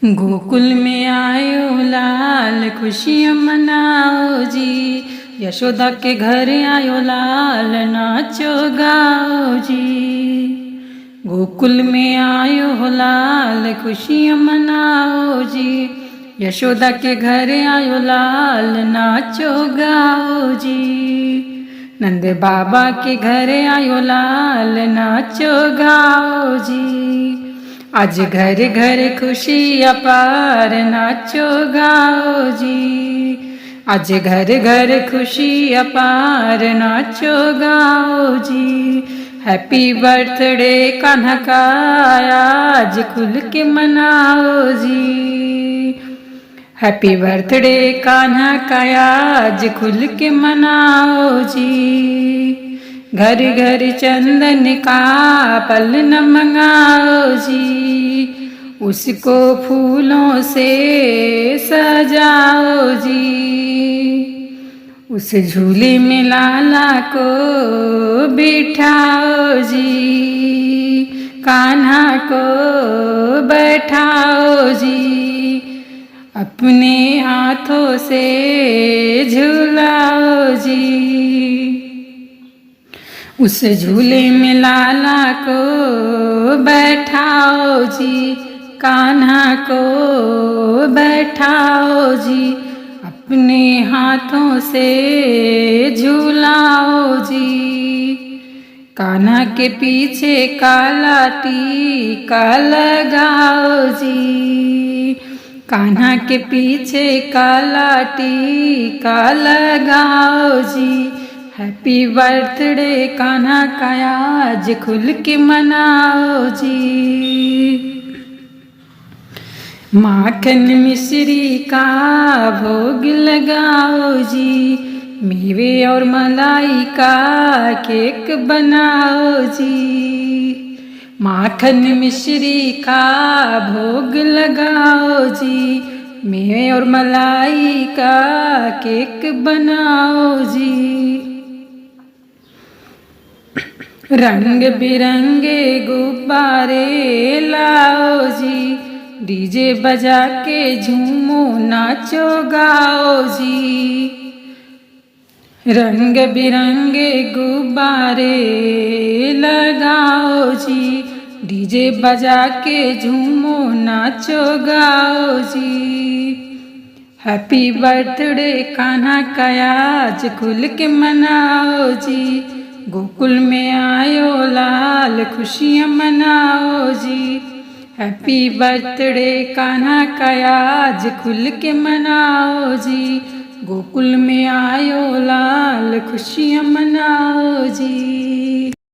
गोकुल में आयो लाल खुशियाँ मनाओ जी, यशोदा के घर आयो लाल नाचो गाओ जी। गोकुल में आयो हो लाल खुशियाँ मनाओ जी, यशोदा के घर आयो लाल नाचो गाओ जी। नंद बाबा के घर आयो लाल नाचो गाओ जी। आज घर घर खुशी अपार नाचो गाओ जी। आज घर घर खुशी अपार नाचो गाओ जी। हैप्पी बर्थडे कान्हा का आज खुल के मनाओ जी। हैप्पी बर्थडे कान्हा का आज खुल के मनाओ जी। घर घर चंदन का पलन मंगाओ जी, उसको फूलों से सजाओ जी। उस झूले में लाला को बिठाओ जी, कान्हा को बैठाओ जी, अपने हाथों से झूलाओ जी। उस झूले में लाला को बैठाओ जी, कान्हा को बैठाओ जी, अपने हाथों से झूलाओ जी। कान्हा के पीछे काला टीका लगाओ जी, कान्हा के पीछे काला टीका लगाओ जी। हैप्पी बर्थडे कान्हा का आज खुल के मनाओ जी। माखन मिश्री का भोग लगाओ जी, मेवे और मलाई का केक बनाओ जी। माखन मिश्री का भोग लगाओ जी, मेवे और मलाई का केक बनाओ जी। रंग बिरंगे गुब्बारे लाओ जी, डीजे बजा के झूमो नाचो गाओ जी। रंग बिरंगे गुब्बारे लगाओ जी, डीजे बजा के झूमो नाचो गाओ जी। हैप्पी बर्थडे कान्हा का आज खुल के मनाओ जी। गोकुल में आयो लाल खुशियाँ मनाओ जी। हैप्पी बर्थडे कान्हा का आज खुल के मनाओ जी। गोकुल में आयो लाल खुशियाँ मनाओ जी।